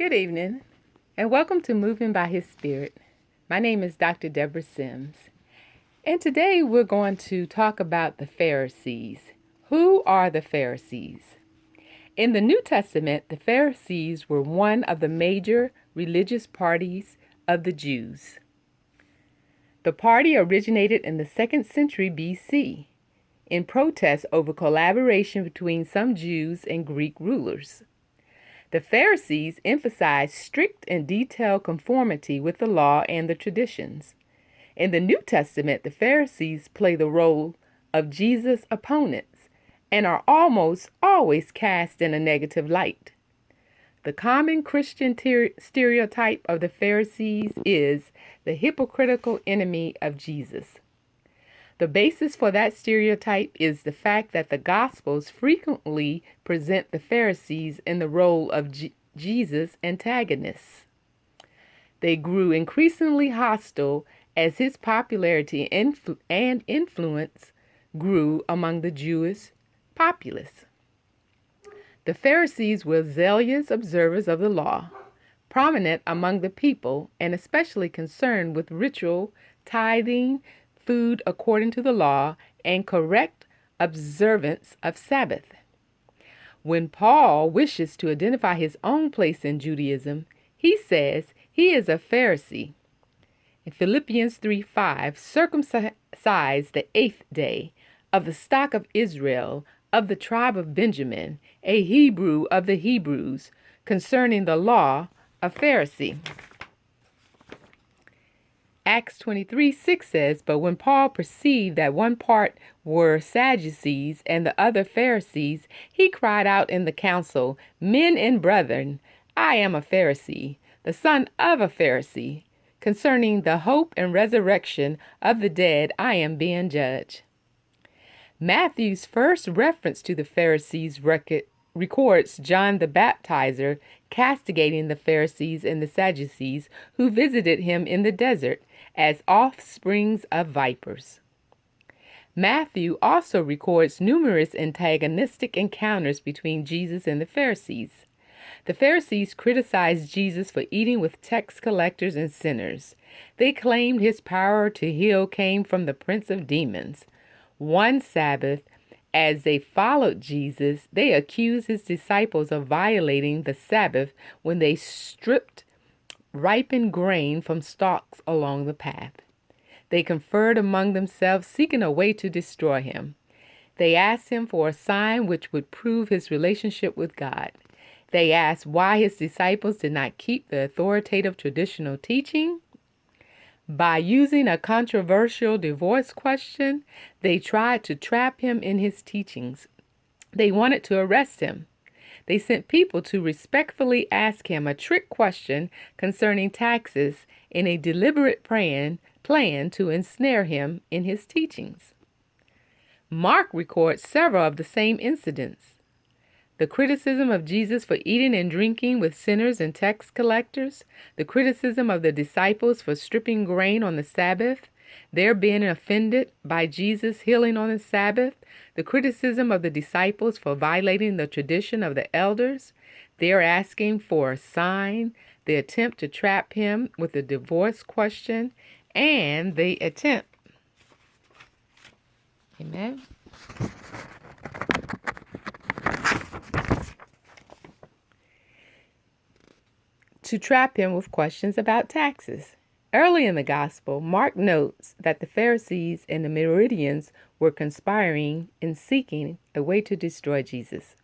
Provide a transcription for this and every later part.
Good evening, and welcome to Moving by His Spirit. My name is Dr. Deborah Sims, and today we're going to talk about the Pharisees. Who are the Pharisees? In the New Testament, the Pharisees were one of the major religious parties of the Jews. The party originated in the 2nd century BC in protest over collaboration between some Jews and Greek rulers. The Pharisees emphasized strict and detailed conformity with the law and the traditions. In the New Testament, the Pharisees play the role of Jesus' opponents and are almost always cast in a negative light. The common Christian stereotype of the Pharisees is the hypocritical enemy of Jesus. The basis for that stereotype is the fact that the Gospels frequently present the Pharisees in the role of Jesus' antagonists. They grew increasingly hostile as his popularity and influence grew among the Jewish populace. The Pharisees were zealous observers of the law, prominent among the people, and especially concerned with ritual, tithing, food according to the law, and correct observance of Sabbath. When Paul wishes to identify his own place in Judaism, he says he is a Pharisee. In Philippians 3:5, circumcised the 8th day, of the stock of Israel, of the tribe of Benjamin, a Hebrew of the Hebrews, concerning the law, a Pharisee. Acts 23:6 says, "But when Paul perceived that one part were Sadducees and the other Pharisees, he cried out in the council, 'Men and brethren, I am a Pharisee, the son of a Pharisee. Concerning the hope and resurrection of the dead, I am being judged.'" Matthew's first reference to the Pharisees records John the Baptizer castigating the Pharisees and the Sadducees who visited him in the desert as offsprings of vipers. Matthew also records numerous antagonistic encounters between Jesus and the Pharisees. The Pharisees criticized Jesus for eating with tax collectors and sinners. They claimed his power to heal came from the prince of demons. One Sabbath, as they followed Jesus, they accused his disciples of violating the Sabbath when they stripped ripened grain from stalks along the path. They conferred among themselves, seeking a way to destroy him. They asked him for a sign which would prove his relationship with God. They asked why his disciples did not keep the authoritative traditional teaching. By using a controversial divorce question, they tried to trap him in his teachings. They wanted to arrest him. They sent people to respectfully ask him a trick question concerning taxes in a deliberate plan to ensnare him in his teachings. Mark records several of the same incidents. The criticism of Jesus for eating and drinking with sinners and tax collectors, the criticism of the disciples for stripping grain on the Sabbath, their being offended by Jesus healing on the Sabbath, the criticism of the disciples for violating the tradition of the elders, their asking for a sign, the attempt to trap him with the divorce question, and the attempt. Amen. To trap him with questions about taxes. Early in the Gospel, Mark notes that the Pharisees and the Meridians were conspiring in seeking a way to destroy Jesus.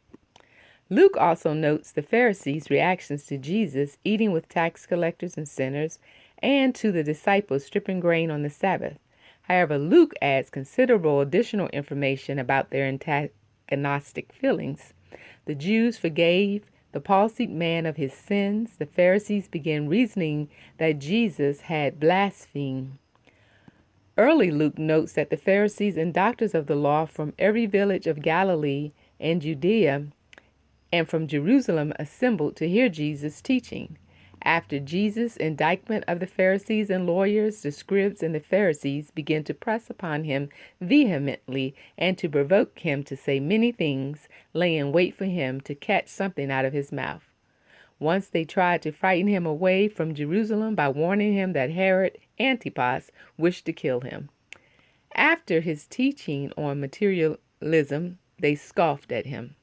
Luke also notes the Pharisees' reactions to Jesus eating with tax collectors and sinners and to the disciples stripping grain on the Sabbath. However, Luke adds considerable additional information about their antagonistic feelings. The Jews forgave the palsied man of his sins. The Pharisees began reasoning that Jesus had blasphemed. Early Luke notes that the Pharisees and doctors of the law from every village of Galilee and Judea and from Jerusalem assembled to hear Jesus' teaching. After Jesus' indictment of the Pharisees and lawyers, the scribes and the Pharisees began to press upon him vehemently and to provoke him to say many things, lay in wait for him to catch something out of his mouth. Once they tried to frighten him away from Jerusalem by warning him that Herod Antipas wished to kill him. After his teaching on materialism, they scoffed at him.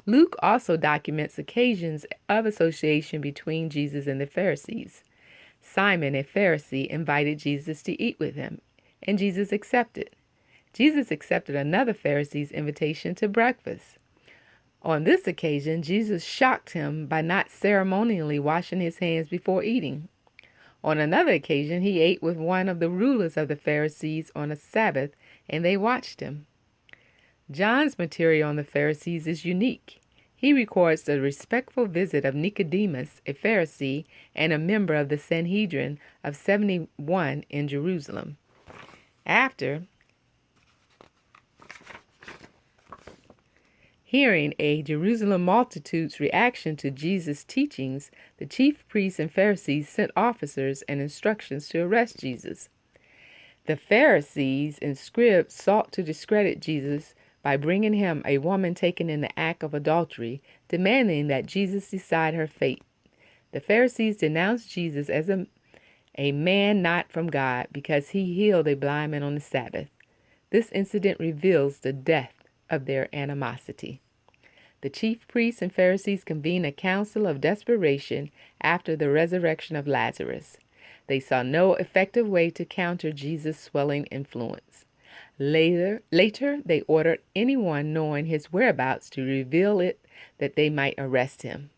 Luke also documents occasions of association between Jesus and the Pharisees. Simon, a Pharisee, invited Jesus to eat with him, and Jesus accepted. Jesus accepted another Pharisee's invitation to breakfast. On this occasion, Jesus shocked him by not ceremonially washing his hands before eating. On another occasion, he ate with one of the rulers of the Pharisees on a Sabbath, and they watched him. John's material on the Pharisees is unique. He records the respectful visit of Nicodemus, a Pharisee and a member of the Sanhedrin of 71 in Jerusalem. After hearing a Jerusalem multitude's reaction to Jesus' teachings, the chief priests and Pharisees sent officers and instructions to arrest Jesus. The Pharisees and scribes sought to discredit Jesus by bringing him a woman taken in the act of adultery, demanding that Jesus decide her fate. The Pharisees denounced Jesus as a man not from God because he healed a blind man on the Sabbath. This incident reveals the depth of their animosity. The chief priests and Pharisees convened a council of desperation after the resurrection of Lazarus. They saw no effective way to counter Jesus' swelling influence. Later, they ordered anyone knowing his whereabouts to reveal it that they might arrest him.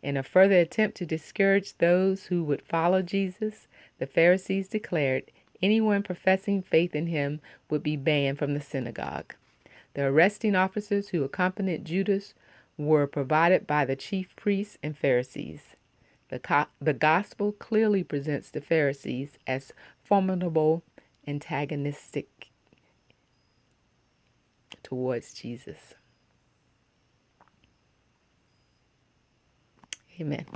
In a further attempt to discourage those who would follow Jesus, the Pharisees declared anyone professing faith in him would be banned from the synagogue. The arresting officers who accompanied Judas were provided by the chief priests and Pharisees. The gospel clearly presents the Pharisees as formidable, antagonistic towards Jesus. Amen.